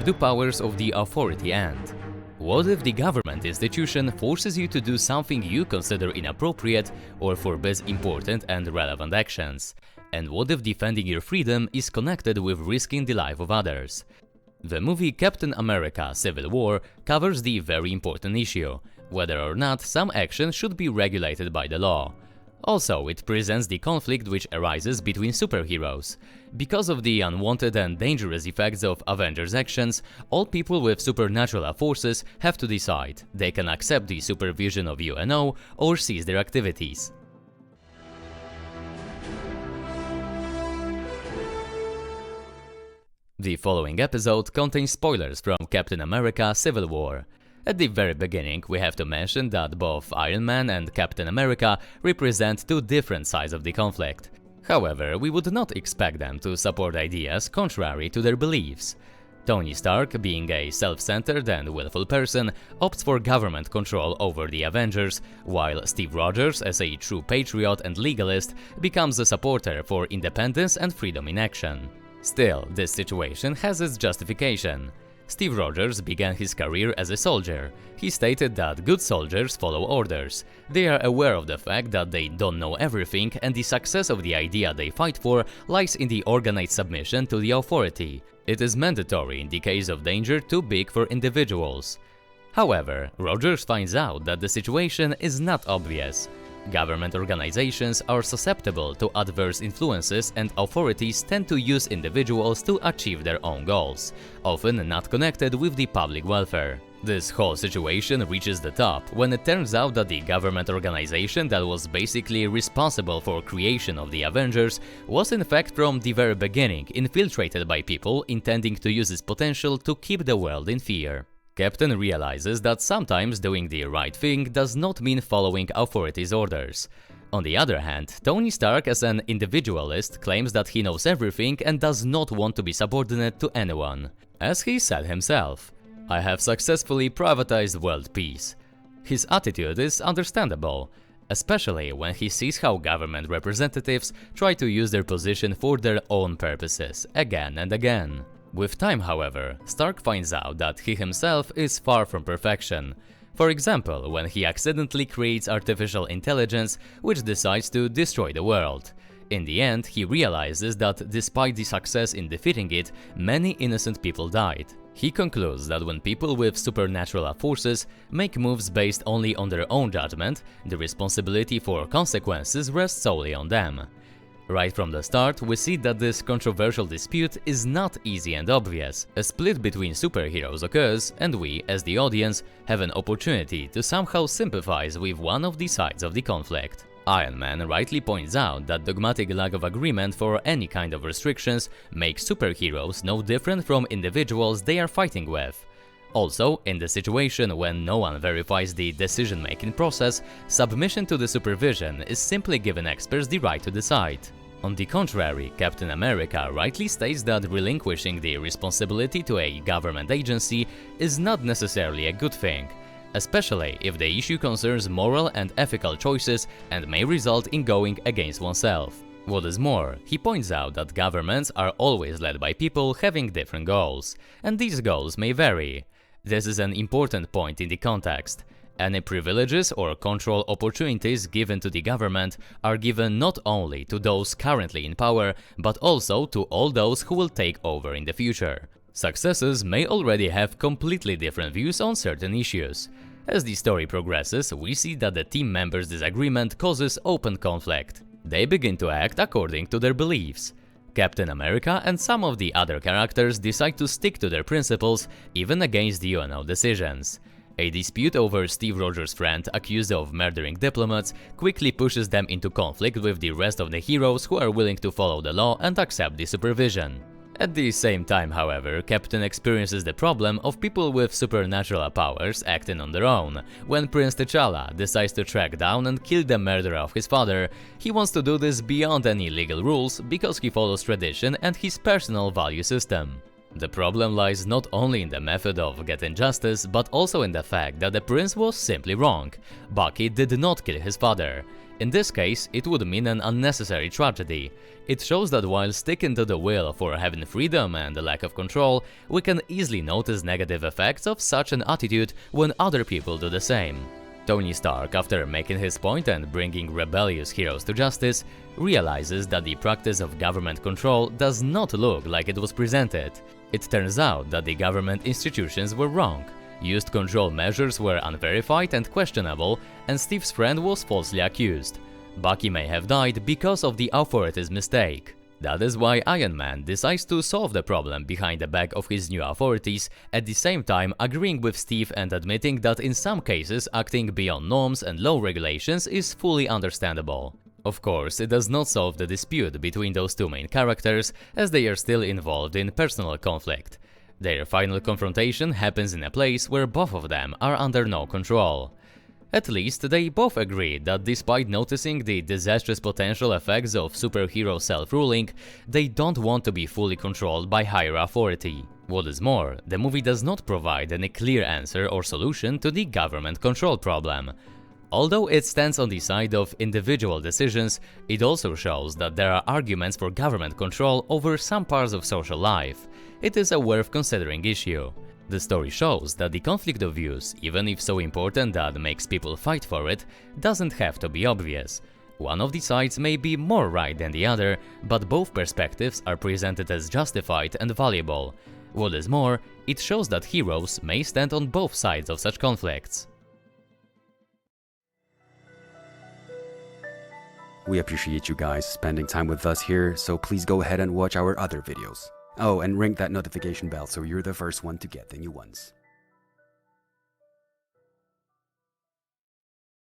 do powers of the authority end? What if the government institution forces you to do something you consider inappropriate or forbids important and relevant actions? And what if defending your freedom is connected with risking the life of others? The movie Captain America: Civil War covers the very important issue, whether or not some action should be regulated by the law. Also, it presents the conflict which arises between superheroes. Because of the unwanted and dangerous effects of Avengers' actions, all people with supernatural forces have to decide. They can accept the supervision of UNO or cease their activities. The following episode contains spoilers from Captain America: Civil War. At the very beginning, we have to mention that both Iron Man and Captain America represent two different sides of the conflict. However, we would not expect them to support ideas contrary to their beliefs. Tony Stark, being a self-centered and willful person, opts for government control over the Avengers, while Steve Rogers, as a true patriot and legalist, becomes a supporter for independence and freedom in action. Still, this situation has its justification. Steve Rogers began his career as a soldier. He stated that good soldiers follow orders. They are aware of the fact that they don't know everything, and the success of the idea they fight for lies in the organized submission to the authority. It is mandatory in the case of danger too big for individuals. However, Rogers finds out that the situation is not obvious. Government organizations are susceptible to adverse influences, and authorities tend to use individuals to achieve their own goals, often not connected with the public welfare. This whole situation reaches the top when it turns out that the government organization that was basically responsible for creation of the Avengers was in fact from the very beginning infiltrated by people intending to use its potential to keep the world in fear. Captain realizes that sometimes doing the right thing does not mean following authorities' orders. On the other hand, Tony Stark, as an individualist, claims that he knows everything and does not want to be subordinate to anyone. As he said himself, "I have successfully privatized world peace." His attitude is understandable, especially when he sees how government representatives try to use their position for their own purposes again and again. With time, however, Stark finds out that he himself is far from perfection. For example, when he accidentally creates artificial intelligence which decides to destroy the world. In the end, he realizes that despite the success in defeating it, many innocent people died. He concludes that when people with supernatural forces make moves based only on their own judgment, the responsibility for consequences rests solely on them. Right from the start, we see that this controversial dispute is not easy and obvious. A split between superheroes occurs, and we, as the audience, have an opportunity to somehow sympathize with one of the sides of the conflict. Iron Man rightly points out that dogmatic lack of agreement for any kind of restrictions makes superheroes no different from individuals they are fighting with. Also, in the situation when no one verifies the decision-making process, submission to the supervision is simply giving experts the right to decide. On the contrary, Captain America rightly states that relinquishing the responsibility to a government agency is not necessarily a good thing, especially if the issue concerns moral and ethical choices and may result in going against oneself. What is more, he points out that governments are always led by people having different goals, and these goals may vary. This is an important point in the context. Any privileges or control opportunities given to the government are given not only to those currently in power, but also to all those who will take over in the future. Successors may already have completely different views on certain issues. As the story progresses, we see that the team members' disagreement causes open conflict. They begin to act according to their beliefs. Captain America and some of the other characters decide to stick to their principles, even against the UNO decisions. A dispute over Steve Rogers' friend accused of murdering diplomats quickly pushes them into conflict with the rest of the heroes who are willing to follow the law and accept the supervision. At the same time, however, Captain experiences the problem of people with supernatural powers acting on their own. When Prince T'Challa decides to track down and kill the murderer of his father, he wants to do this beyond any legal rules because he follows tradition and his personal value system. The problem lies not only in the method of getting justice, but also in the fact that the prince was simply wrong. Bucky did not kill his father. In this case, it would mean an unnecessary tragedy. It shows that while sticking to the will for having freedom and a lack of control, we can easily notice negative effects of such an attitude when other people do the same. Tony Stark, after making his point and bringing rebellious heroes to justice, realizes that the practice of government control does not look like it was presented. It turns out that the government institutions were wrong. Used control measures were unverified and questionable, and Steve's friend was falsely accused. Bucky may have died because of the authorities' mistake. That is why Iron Man decides to solve the problem behind the back of his new authorities, at the same time agreeing with Steve and admitting that in some cases acting beyond norms and law regulations is fully understandable. Of course, it does not solve the dispute between those two main characters, as they are still involved in personal conflict. Their final confrontation happens in a place where both of them are under no control. At least, they both agree that despite noticing the disastrous potential effects of superhero self-ruling, they don't want to be fully controlled by higher authority. What is more, the movie does not provide any clear answer or solution to the government control problem. Although it stands on the side of individual decisions, it also shows that there are arguments for government control over some parts of social life. It is a worth considering issue. The story shows that the conflict of views, even if so important that makes people fight for it, doesn't have to be obvious. One of the sides may be more right than the other, but both perspectives are presented as justified and valuable. What is more, it shows that heroes may stand on both sides of such conflicts. We appreciate you guys spending time with us here, so please go ahead and watch our other videos. Oh, and ring that notification bell so you're the first one to get the new ones.